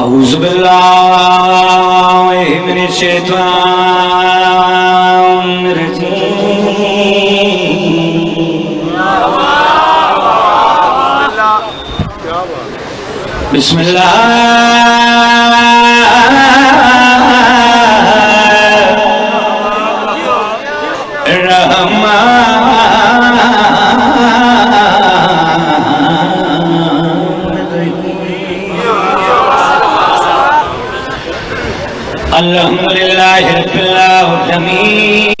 औज़ु बिल्लाहि मिनश शैतानिर रजीम। अल्हम्दुलिल्लाहि रब्बिल आलमीन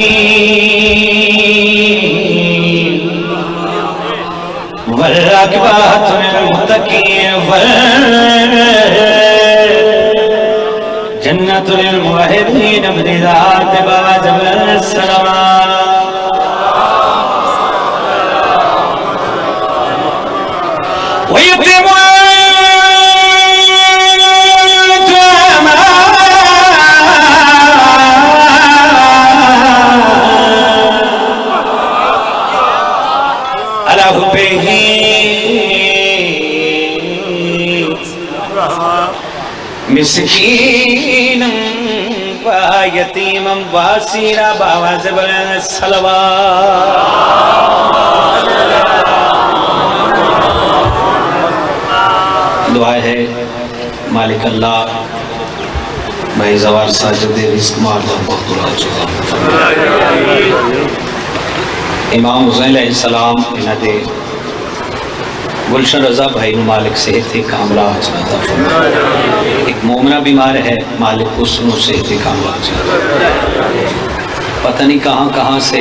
वल आक़िबतु लिल मुत्तक़ीन वल जन्नतु लिल मुवहिदीन बिज़ात बाज़ल सलाम। मिस्कीन व यतीम व असीरा बावाज़ सलवात। दुआ है मालिक अल्लाह भाई ज़वार साजिद रिज़्क़ मारदा मक़दूरा चुका इमाम हुसैन अलैहिस्सलाम इन्हां दे गुलशन रजा भाई मालिक सेहत कामला अता फरमाए। एक मोमना बीमार है, मालिक उसको सेहत कामला पता नहीं कहाँ कहाँ से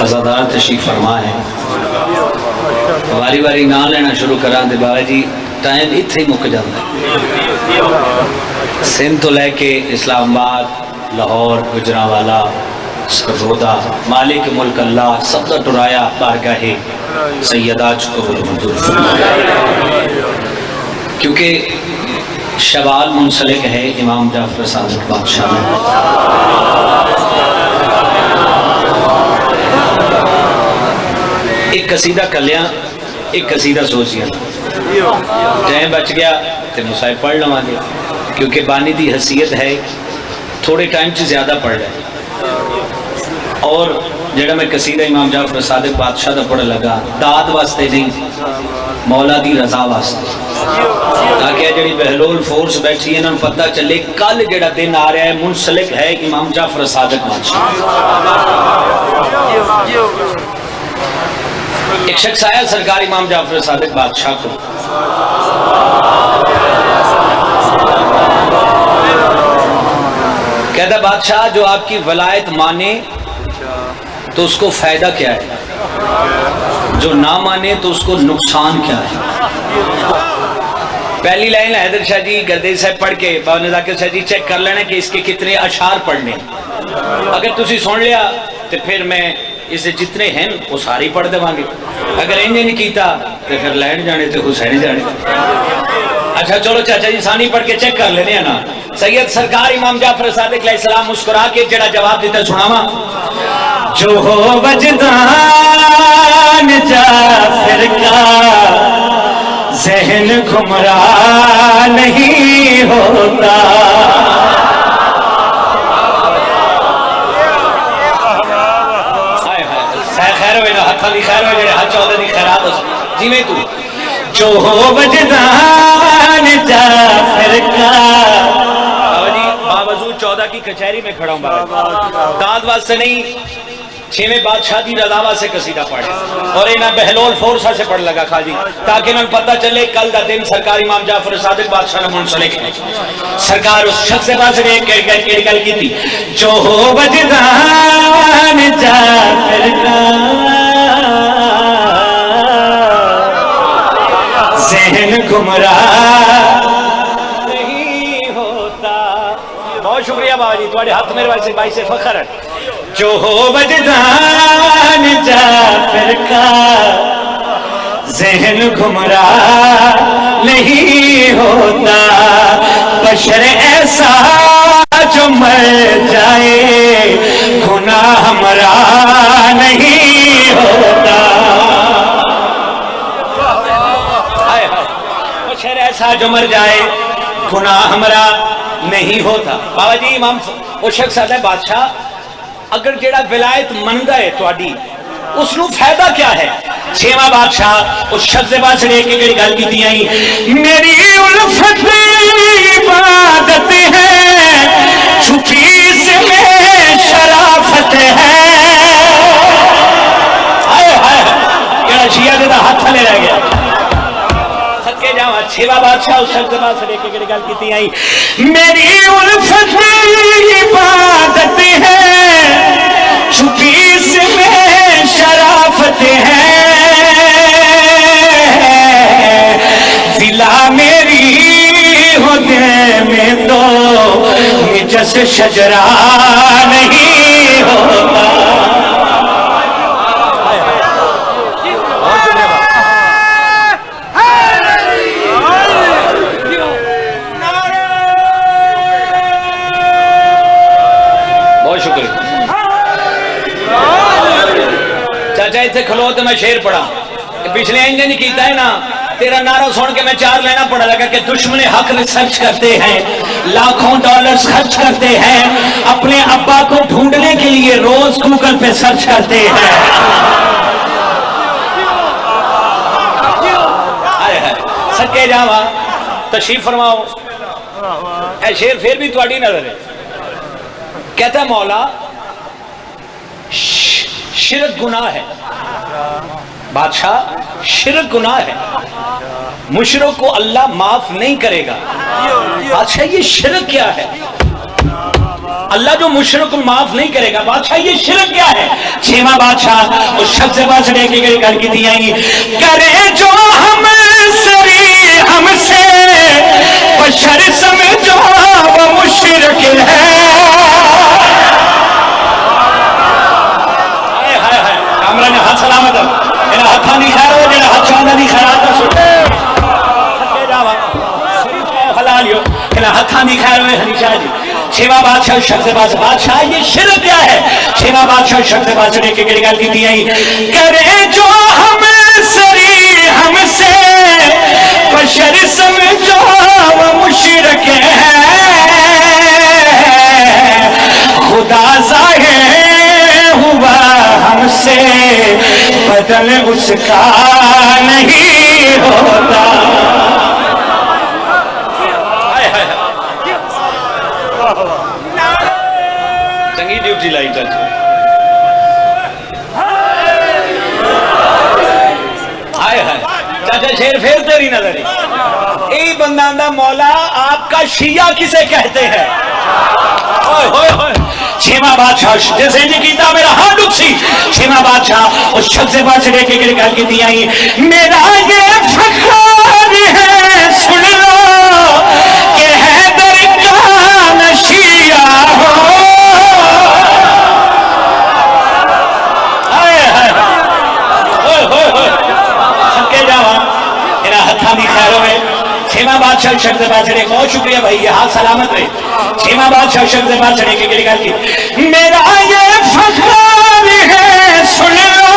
अज़ादार तशरीफ फरमा है। वारी वारी ना लेना शुरू करा दे बाबा जी टाइम इत्थे ही मुक जाता है। सिंध तो लैके इस्लामाबाद लाहौर गुजरांवाला सरगोदा मालिक मुल्क अल्लाह सब का टुराया बारगाहे सैयदा को मंजूर फरमाए। क्योंकि शवाल मुंसलिक है इमाम जाफर सादिक बादशाह में। एक कसीदा कलिया एक कसीदा सोचिया टाइम बच गया तो मुसाहिब पढ़ लवांगे क्योंकि बानी की हैसियत है थोड़े टाइम से ज्यादा पढ़ रहे। और जेड़ा मैं कसीदा इमाम जाफर सादिक बादशाह का पढ़ लगा दाद वास्ते नहीं मौला दी रजा वास्ते ताकि जी बहलोल फोर्स बैठी है पता चले कल जेड़ा दिन आ रहा है मुंसलिक है इमाम जाफर सादिक बादशाह। एक शख्स आया सरकार इमाम जाफर सादिक बादशाह को कहता बादशाह जो आपकी वलायत माने तो उसको फायदा क्या है, जो ना माने तो उसको नुकसान क्या है। पहली लाइन हैदर शाह जी गर्दे साहब पढ़ के बाबा नज़ाकिर शाह जी चेक कर लेना कि इसके कितने अशार पढ़ने। अगर तुसी सुन लिया तो फिर मैं इसे जितने हैं वो सारे पढ़ देवांगे। अगर इंज नहीं किया तो फिर लैंड जाने तो हुसैन जाने। अच्छा चलो चाचा जी सानी पढ़ के चेक कर लेने ना। सैयद सरकार इमाम जाफर सादिक अलैहिस्सलाम मुस्कुरा के जड़ा जवाब देता सुनावा। जो हो वजदान जाफर का ज़हन गुमराह नहीं होता। जिमें तू जो हो वजदान जाफर का बावजूद 14 की कचहरी में खड़ा हूं दाद वास्ते नहीं 6वें बादशाह की रज़ा से कसीदा पढ़े और इन्हें बहलोल फोर्सा से पढ़ लगा खाजी ताकि इन्हें पता चले कल का दिन सरकार इमाम जाफर सादिक बादशाह ने मुंसलिक है। सरकार उस शख्स से पास गल की थी जो हो वजदान जाफर का ज़हन गुमराह नहीं होता। बहुत शुक्रिया बाबा जी तुम्हारे हाथ मेरे भाई से फख्र है। जो हो वजदान जाफर का ज़हन गुमराह नहीं होता। बशर ऐसा जो मर जाए गुनाह हमारा नहीं होता। मौला जो मर जाए गुनाह हमारा नहीं होता। बाबा जी इमाम वो शख्स आता है बादशाह अगर जेड़ा विलायत मनदा है तुहाडी उसनू फायदा क्या है। छेवां बादशाह उस शख्स के पास लेके गई गल की आई मेरी उल्फत इबादत है छुपी इसमें शराफत है। हाय हाय केड़ा शिया दे दा हाथ थले रह गया। सके जावा छेवां बादशाह उस शख्स के पास लेके गई गल की आई मेरी उल्फत इबादत है छुपी इसमें शराफत है। जिला मेरी होने में तो जस शजरा नहीं होता। बहुत शुक्रिया चाचा इतने खलो तो मैं शेर पढ़ा पिछले इंज नहीं किया है ना तेरा नारा सुन के मैं चार लेना पड़ा लगा कि दुश्मन हक में सर्च करते हैं लाखों डॉलर्स खर्च करते हैं अपने अब्बा को ढूंढने के लिए रोज गूगल पे सर्च करते हैं। सके जावा तशरीफ फरमाओ ऐ शेर फिर भी थोड़ी नजर है। कहता है मौला शिरक गुनाह है बादशाह शिरक गुनाह है मुशरिक को अल्लाह माफ नहीं करेगा। बादशाह ये शिरक क्या है अल्लाह जो मुशरिक को माफ नहीं करेगा। बादशाह ये शिरक क्या है। छेवां बादशाह उस शख्स से पास लेके गई गल की आई करे जो हम सरी हमसे बशर समझो वो मुशरिक है। कामरा ने हाथ सलामत मेरा हाथा नहीं खैर हो मेरा हाथ चांदा नहीं खैरात का सुन सके जावा हलाल यो मेरा हाथा नहीं खैर हुए हनीशा जी। छेवां बादशाह शख्स से पास बादशाह ये शिरक क्या है। छेवां बादशाह शख्स से पास लेके गई गल की आई करे जो हम सरी हमसे बशर समझो वो मुशरिक है। खुदा ज़ाहिर हुआ हमसे बदल उसका नहीं होता। चंगी ड्यूटी लाई चाचा हाय हाय चाचा शेर फेर तेरी नजर यही बंदा मौला आपका शिया किसे कहते हैं। छेवां बादशाह जैसे जी कीता मेरा हाथ दुखी। छेवां बादशाह उस शख्स से पास लेके गई गल की आई मेरा ये फख्र है सुन लो कि हैदर का नशिया हो। सके जावा मेरा हथा भी खैर होवे। छेवां बादशाह शख्स से पास बहुत शुक्रिया भाई ये हाथ सलामत रहे। छेवां बादशाह शख्स से पास लेके गई गल की मेरा ये फख्र है सुन लो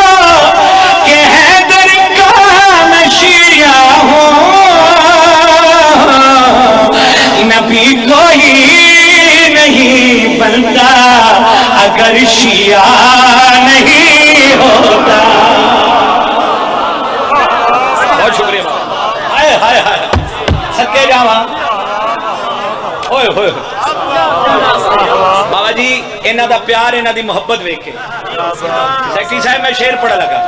कि हैदर का नशिया हो। नबी कोई नहीं बनता अगर शिया नहीं होता। बहुत शुक्रिया हाय हाय हाय सके जावा ओए होए बाबा जी इन्हां दा प्यार इन्हां दी मोहब्बत वेख के सेक्रेटरी साहब मैं शेर पढ़ा लगा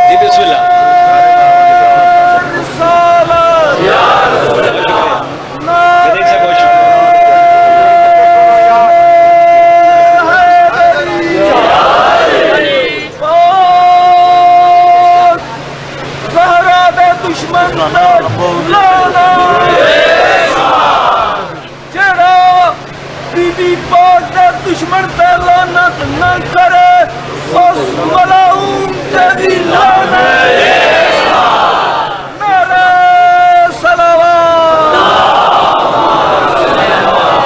जी बिस्मिल्लाह दुश्मन पे लानत न करे उस मलाऊन तेरी लानत मेरे सलावत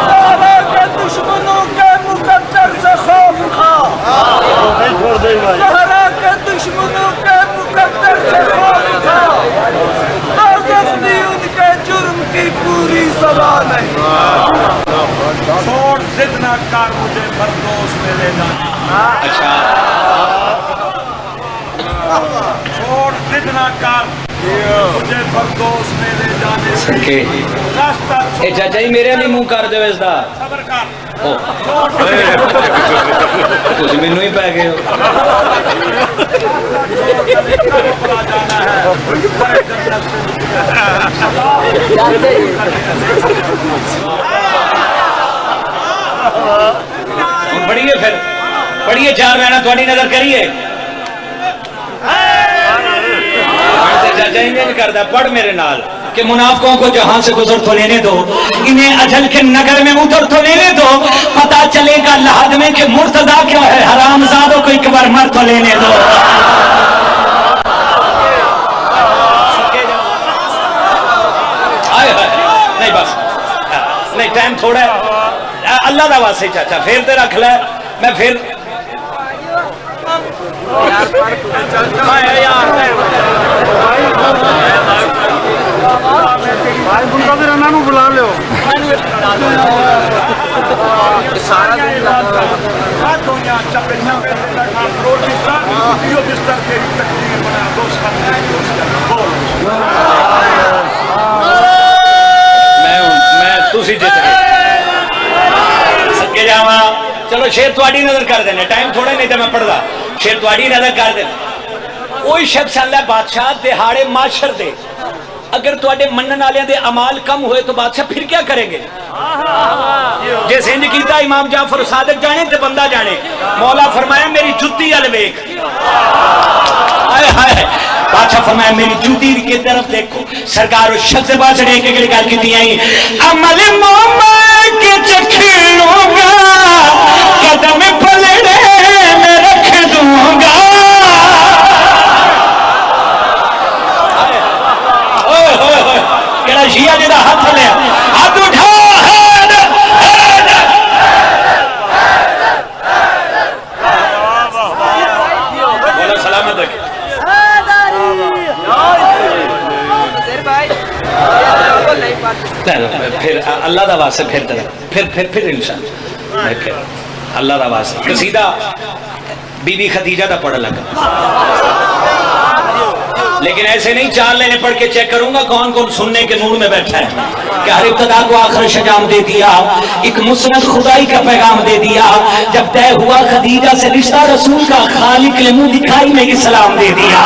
ताला के दुश्मनों के मुकद्दर से खौफ खा ताला के फरदौस मेरे जाने से सके रास्ता ए चाचा जी मेरे नहीं मुंह कर दो इसका सबर कर तुम मैनू ही पै गए हो जाना है हम पढ़िए फिर पढ़िए चार रहना थोड़ी नजर करिए चाचा इंजन करदा पढ़ मेरे नाल कि मुनाफिकों को जहां से गुजर तो लेने दो इन्हें अजल के नगर में उतर तो लेने दो पता चलेगा लहद में कि मुर्तजा क्या है हरामजादों को एक बार मर तो लेने दो नहीं बस नहीं टाइम थोड़ा है अल्लाह का वास्ते चाचा फिर ते रख ले मैं फिर बुला लो सारा मैं तुसी जित गए सके जावा चलो शेर थोड़ी नजर कर देने टाइम थोड़ा नहीं तो मैं पढ़दा शेर थोड़ी नजर कर देने कोई शख्स अल्लाह बादशाह दिहाड़े माशर दे अगर तुहाडे मनन वालियां दे अमाल कम हुए तो बादशाह फिर क्या करेंगे जे सिंध कीता इमाम जाफर सादिक जाने ते बंदा जाने मौला फरमाया मेरी जुत्ती अल वेख हाय हाय बादशाह फरमाया मेरी जूती की तरफ देखो सरकार उस शख्स बादशाह ने एक गल की आई अमल मोहम्मद के चखलूंगा कदम पलड़े में रख दूंगा ओए होए होए केड़ा शिया जिहदा हाथ लिया हाथ उठा बोलो सलामत रखे फिर अल्लाह का वास्ते फिर इंशाअल्लाह अल्लाह का वास्ते कसीदा बीबी खदीजा का पढ़ लगा लेकिन ऐसे नहीं चार लेने पढ़ के चेक करूंगा कौन कौन सुनने के मूड में बैठा है कि हर इब्तदा को आखिर शजाम दे दिया एक मुस्नद खुदाई का पैगाम दे दिया जब तय हुआ खदीजा से रिश्ता रसूल का खालिक ने मुंह दिखाई में ही सलाम दे दिया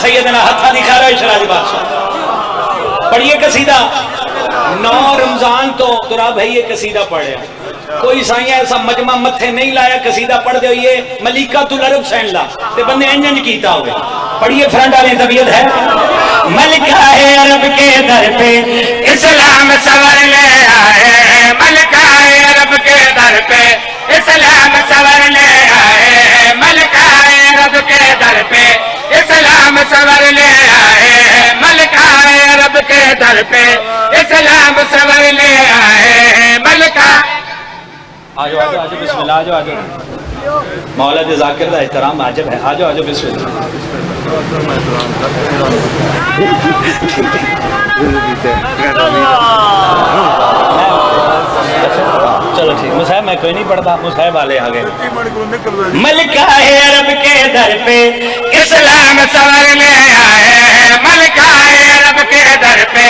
सैयदना हत्था दिखा रहा है शराजी बादशाह पढ़िए कसीदा 9 रमजान तो तुरा भाई ये कसीदा पढ़े कोई साइया ऐसा मजमा मथे नहीं लाया कसीदा पढ़ दो ये मलिका तुल अरब सैन ला ते बंदे इंजन कीता हुए पढ़िए फ्रंट वाली तबीयत है मलिका है अरब के दर पे इस्लाम सवर ले आए मलिका है अरब के दर पे इस्लाम सवर ले आए मलिका है अरब के दर पे इस्लाम सवर ले आए मलिका अरब के दर पे इस्लाम सवर ले आए मलिका आजो आजो आजो बिस्मिल्लाह आजो आजो मौला दे जाकिर दा एहतराम वाजिब है आजो आजो बिस्मिल्लाह चलो ठीक मुसाहिब मैं कोई नहीं पढ़ता मुसाहिब वाले आ गए मलिका अरब के दर पे इस्लाम सवर ले आए मलिका अरब के दर पे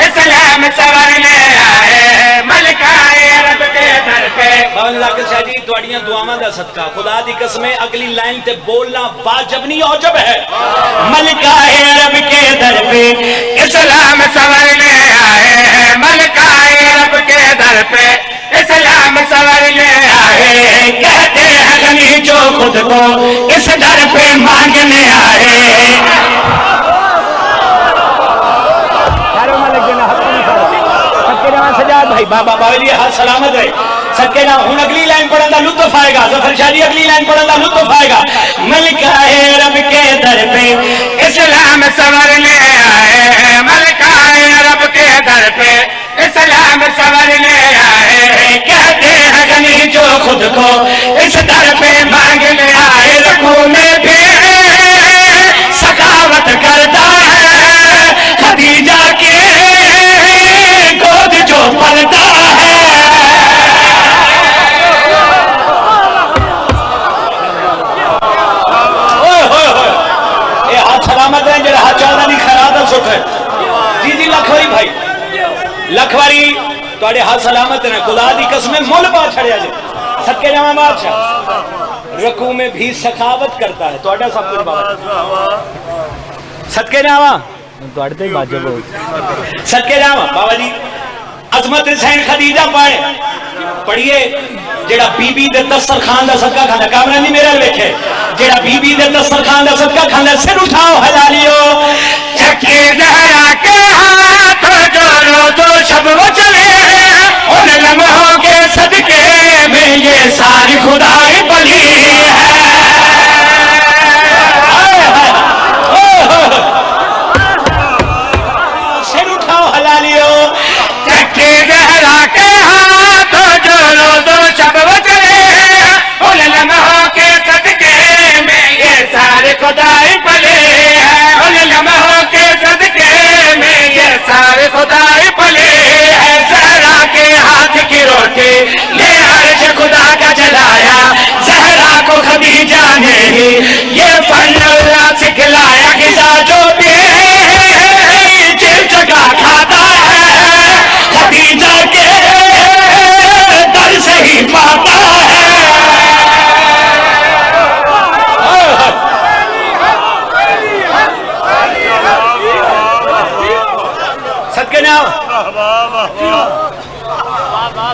इस्लाम सवर ले आए मलिका अरब के दर पे बावन जाकिर शाह जी तुहाड़ियां दुआवां दा सदका खुदा दी कसम अगली लाइन ते बोलना वाजिब नहीं औजब है मलिका अरब के दर पे इस्लाम सवर ले आए मलिका अरब के दर पे इस्लाम सवर ले आए कहते हैं गनी जो खुद को इस दर पे मांगने आए सजाद भाई बाबा बाबा जी हाथ सलामत रहे सके ना हूं अगली लाइन पढ़ने का लुत्फ आएगा जफर शाह जी अगली लाइन पढ़ने का लुत्फ आएगा मलिका रब के दर पे इस्लाम सवर ले आए मलिका रब के दर पे इस्लाम सवर ले आए कहते हैं गनी जो खुद को इस दर पे मांगने आए रखू में भी सखावत करता है खदीजा के गोद जो पलता है ओए होए लख वारी तुहाडे हाथ सलामत ने, खुदा दी कसम मुल पा छड़िया जे। सदके जावां बादशाह, रकू में भी सखावत करता है तुहाडा सब कुछ बाबा। सदके जावां तुहाडे ते वाजिब हो। सदके जावां बाबा जी अजमत हुसैन खदीजा पढ़िए जेड़ा बीबी दे दस्तरखान दा सदका खांदा, कैमरा नहीं मेरा वेखे, जेड़ा बीबी दे दस्तरखान दा सदका खांदा, सिर उठाओ हलालियो। चक्के ज़हरा के हाथ जो रोज़ो शब वो चले, उन लम्हों के सदके में ये सारी खुदाई पली है। सिर उठाओ हलालियो। चक्के ज़हरा के हाथ जो रोज़ो शब वो चले, उन लम्हों के सदके में ये सारी खुदाई पली है। उन लम्हों के सदके में ये सारी खुदाई पली है। ज़हरा के हाथ की रोटी ले अर्श खुदा का जलाया, ज़हरा को खदीजा ने ही ये फन अल्लाह सिखलाया। किसा जो भी जिस जगह खाता है, खदीजा के दर से ही पाता है। सदके नाम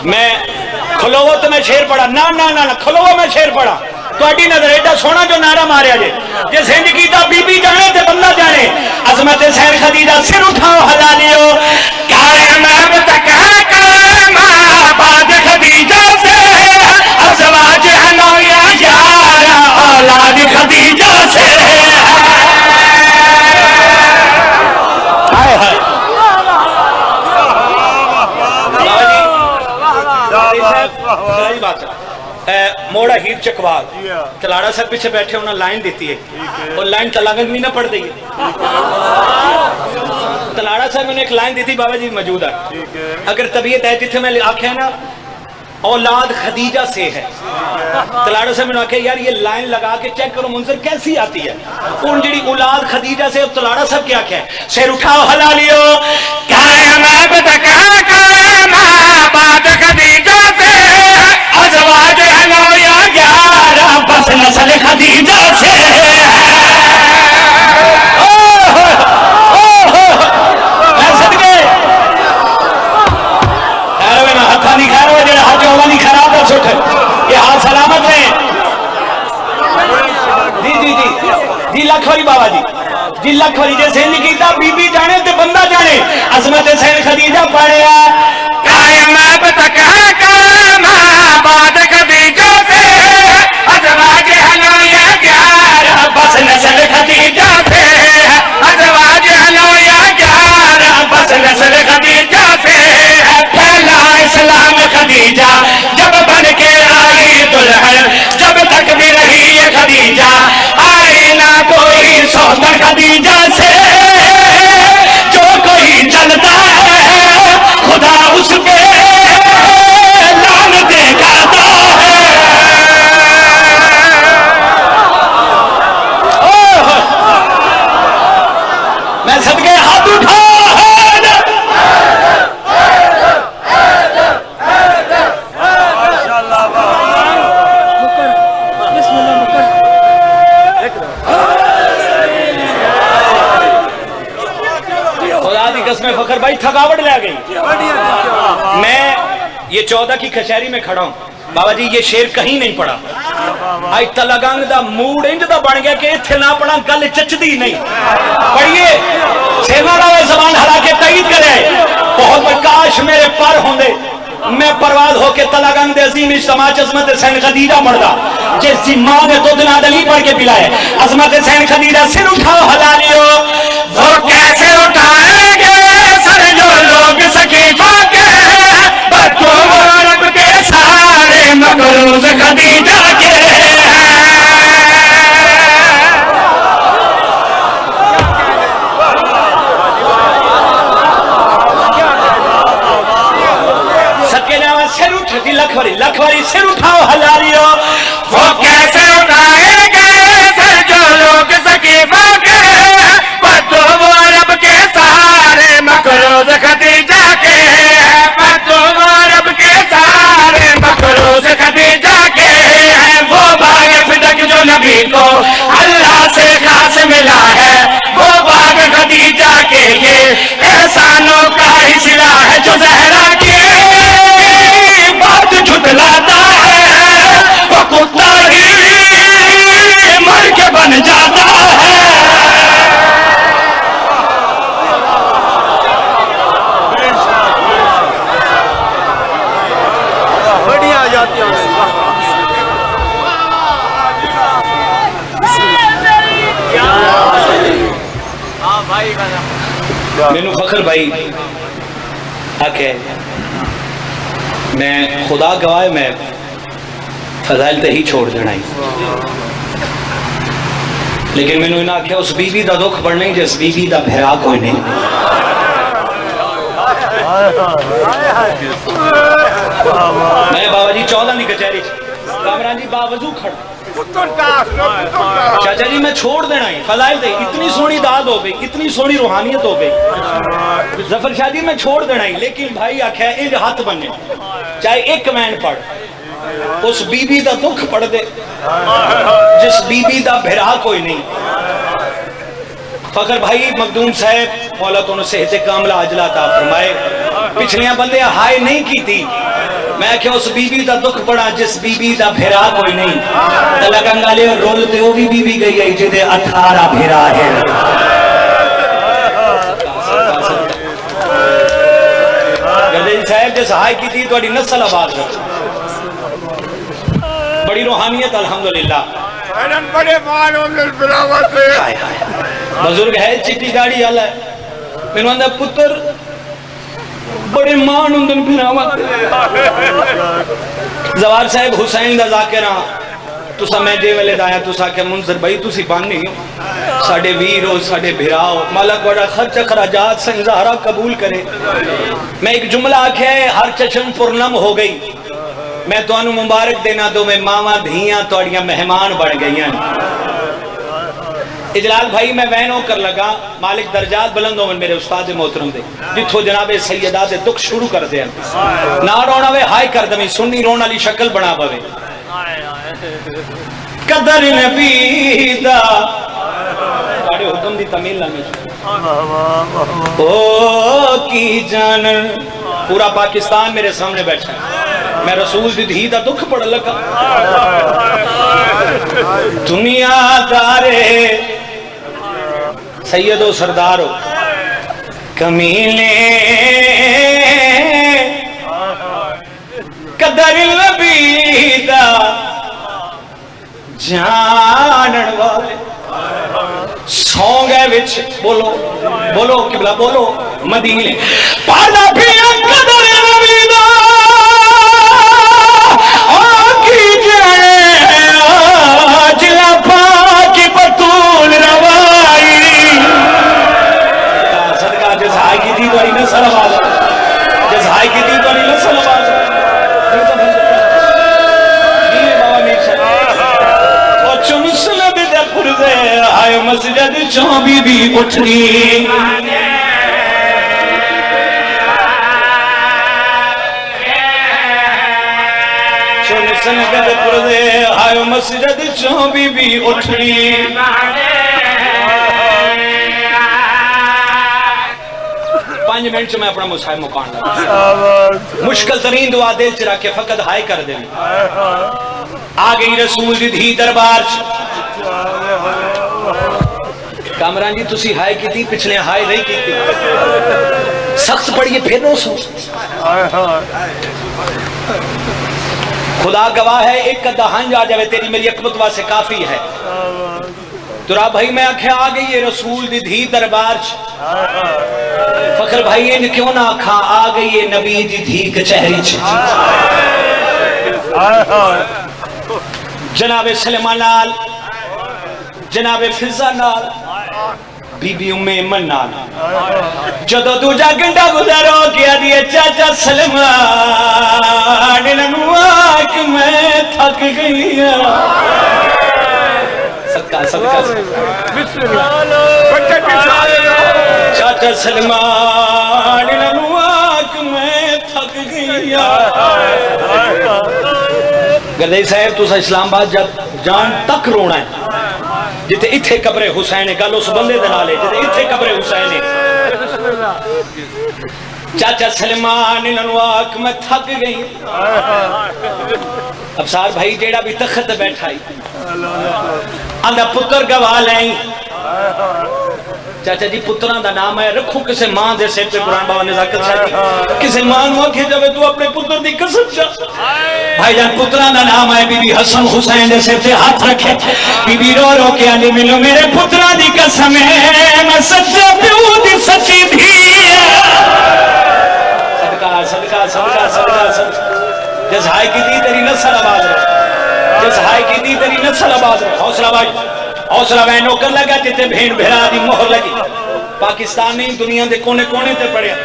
मैं खलोवो तो मैं शेर पढ़ा ना ना ना, ना खलोवो मैं शेर पढ़ा। तुहाडी नजर एडा सोहना जो नारा मारिया जे, जे सिंध कीता बीबी जाने ते बंदा जाने। अजमत हुसैन खदीजा सिर उठाओ हलालियो। कायम अब तक है कायम बाद खदीजा से, अज़वाज हनोया यारा औलाद खदीजा से। हाय हाय मोड़ा हीर चकवाल तलाड़ा साहब पीछे बैठे उन्हें लाइन दी है, और लाइन तलागंग भी ना पढ़ दी है। तलाड़ा साहब ने एक लाइन दी थी बाबा जी मौजूद है, अगर तबीयत है जिथे मैं आख्या ना औलाद खदीजा से है। तलाड़ा साहब ने आख्या यार ये लाइन लगा के चेक करो मुंजर कैसी आती है। उन जी औलाद खदीजा से तलाड़ा साहब क्या आख्या, सिर उठाओ हलालियो। कायम अब तक कायम बाद खदीजा से, अज़वाज हनोया यारा बस नस्ल खदीजा से। मैं सदके हथा नहीं खा रहा, जेड़ा हाथ वाली खराब है सुठ, ये हाथ सलामत है। जी जी जी जी लख वाली बाबा जी, जी लख वाली जे सिंध कीता बीबी जाने ते बंदा जाने। अज़मत हुसैन खदीजा पढ़िया। कायम अब तक है कायम बाद खदीजा से, अज़वाज हनोया यारा बस नस्ल खदीजा से। अज़वाज हनोया यारा बस नस्ल खदीजा से। फैला इस्लाम खदीजा जब बन के आई दुल्हन, जब तक भी रही ये खदीजा आई ना कोई सौतन खदीजा से। जो कोई चलता है खुदा उस पे लानते करता है। मैं सदके हाथ उठा में फखर भाई थकावट ले गई। मैं ये 14 की कचहरी में खड़ा हूं बाबा जी, ये शेर कहीं नहीं पढ़ा। आज तलागंग दा मूड इंज दा बन गया कि इत्थे ना पढ़ा गल चचदी नहीं। पढ़िए सेवा वाला जबान हला के तईद करे। बहुत काश मेरे पर होंदे, मैं परवाज होके तलागंग दे अजीम इज्तिमा अज़मत हुसैन खदीजा पढ़दा, जिसकी मां ने दूध ना दली पढ़ के पिलाए। अज़मत हुसैन खदीजा सिर उठाओ हलालियो। वो कैसे उठाएंगे सर जो लोग सकीफा के, बच्चों रब के सारे मकरूज खदीजा के। लखवारी सिर उठाओ हलालियो। वो कैसे उठाएंगे सर जो लोग सकीफा के, बच्चों वो रब के सारे मकरूज खदीजा के। फखर भाई आके मैं खुदा गवाह मैं फजाइल तो ही छोड़ देना ही, लेकिन मैंने इन्हें आख्या उस बीबी का दुख बढ़ना ही जिस बीबी का भरा कोई नहीं। मैं बाबा जी 14 की कचहरी कामरान जी बावजू खड़ा, चाचा जी मैं छोड़ देना ही फजाइल थे, इतनी सोहनी दाद हो गई, इतनी सोहनी रूहानियत हो गई, जफर शाह जी मैं छोड़ देना ही। लेकिन भाई आख्या इंज हाथ बने चाहे एक मैन पढ़ उस बीबी का दुख पढ़ दे जिस बीबी का भिरा कोई नहीं। फखर भाई मखदूम साहब मौला तो सेहत कामला अजला ता फरमाए, पिछलियां बंदे हाय नहीं की थी, मैं क्या उस बीबी का दुख पड़ा जिस बीबी का भिरा कोई नहीं। लगंगाले रोल ते वो भी बीबी गई है जिदे 18 भिरा है। गदेल साहब जिस हाय की थी थोड़ी नस्ल आबाद कर, बड़ी रूहानियत अल्हम्दुलिल्लाह। बड़े मान बुजुर्ग है चिट्टी दाढ़ी वाला है, मैंने आंदा पुत्र बड़े मान होंदे फिरावा। जवार साहब हुसैन दा जाकिर हां, तुसा मैं जे वेले दाया तुसा के मुंजर भाई तुसी बानी हो साडे वीर हो साडे भिरा हो, मालक बड़ा खर्च खराजात से ज़हरा कबूल करे। मैं एक जुमला आख्या है हर चश्म पुरनम हो गई, मैं तुहानू मुबारक देना दो मैं मावा धियां तुहाड़ियां मेहमान बन गई। इजलाल भाई मैं वैन होकर लगा, मालिक दर्जात बुलंद होवन मेरे उस्ताद मोहतरम दे, जिथों जनाबे सैयदा दे दुख शुरू कर दे ना रोना वे हाय कर दवी सुन्नी रोन वाली शक्ल बना पवे। कदर नबी दा साडे हुक्म दी तमील लाने ओ की जान, पूरा पाकिस्तान मेरे सामने बैठा है, मैं रसूल दी धी दा दुख पड़ लगा। दुनिया दारे सैयदो सरदारो कमीने कदर लबीदा जानन वाले सौंगे विच बोलो बोलो किबला बोलो मदीने पाला पिया कदर लबीदा आकी जाने जिला पाकी बतूल रवाई सदका जिस हाय की थी तो नस्ल आवाज, जिस हाय की थी तो नस्ल आवाज। आयो मस्जिद चो बीबी उठनी आयो मस्जिद चो बीबी उठनी 5 मिनट च मैं अपना मुसाहिब मुकान लगा। मुश्किल तरीन दुआ दिल च रख के फकत हाय कर दे। आ गई रसूल दी धी दरबार कामरान जी तुसी हाय की थी पिछले हाय नहीं की थी, सख्त पड़िए फिर नो सो। खुदा गवाह है एक कदा हंज आ जावे तेरी मेरी अकबत वास्ते काफी है। तुरा भाई मैं आख्या आ गई है रसूल दी धी दरबार फखर भाई इन क्यों ना आखा आ गई है नबी दी धी कचहरी जनाबे सलेमान नाल जनाबे फिजा नाल बीबी उम्मे मन नाल जदों दूजा घंटा गुजारो किया दिए चाचा सलमान ननुआक मैं थक गई सदका सदका चाचा सलमान ननुआक मैं थक गई। गदई साहब तुसा इस्लामाबाद जान तक रोना है जिथे इथे कब्रे हुसैन है, गल उस बंदे दे नाल है जिथे इथे कब्रे हुसैन है। चाचा सलमान ननवाक मैं थक गई। अफसार भाई जेड़ा भी तख्त बैठा है आंदा पुत्र गवा लाई। चाचा जी पुत्रां दा नाम है रखो किसे मां दे सिर पे कुरान बाबा नजाकत साहब किसे मां नु आखे जावे तू अपने पुत्र दी कसम चा भाईजान पुत्रां दा नाम है बीबी हसन हुसैन दे सिर पे हाथ रखे बीबी रो रो के आंदी मिलो मेरे पुत्रां दी कसम है मैं सच्चा प्यो दी सच्ची धी जिस हाय की दी तेरी नस्ल आबाद रहे, जिस हाय की दी तेरी नस्ल आबाद रहे। हौसला भाई, हौसला भाई। नौकर लगा जिते भेड़ भेड़ा दी मोहर लगी। पाकिस्तान नहीं दुनिया के कोने कोने ते पड़िया।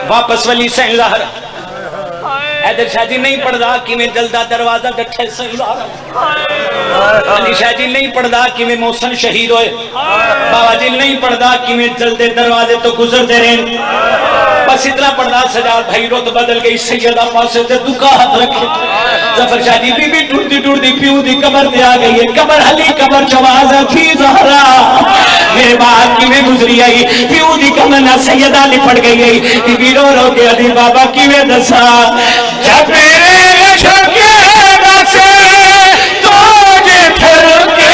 वापस वली सैन ज़ाहर हैदर शाह जी नहीं पढ़दा किवें जलदा दरवाजा डठे सैन ज़ाहर। अली शाह जी नहीं पढ़दा किवें मोहसन शहीद होए। बाबा जी नहीं पढ़दा किवें जलदे दरवाजे तो गुजरते रहे। बस इतना पढ़दा सजाद भाई रुत बदल गई। सैयदा पासे ते दुका हाथ रखे। जफर शाह जी बीबी टूटती टूटती प्यू दी कबर ते आ गई है। कबर हली कबर जवाज थी ज़हरा मेरे बात किवें गुजरी आई। प्यू दी कबर ना सैयदा लिपट गई है। बीबी रो रो के अली बाबा किवें दसा जब मेरे नशर के दसे तो जे फिर के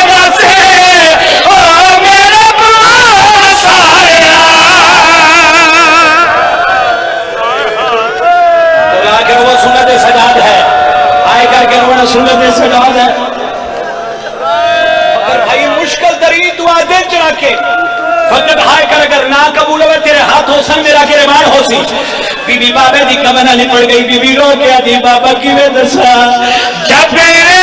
दसे ओ मेरे पास आया। तो आके वो सुन्नत सजाद है। आए करके रोना सुन्नत सजाद है। अगर भाई मुश्किल तरीन दुआ दिल चढ़ा के फकत हाय कर अगर ना कबूल हो तेरे हाथ हो सन मेरा गिरबान हो सी। बीबी बाबे दी कबर लिपट गई। बीबी रो के आदि बाबा किवें दसा जब मेरे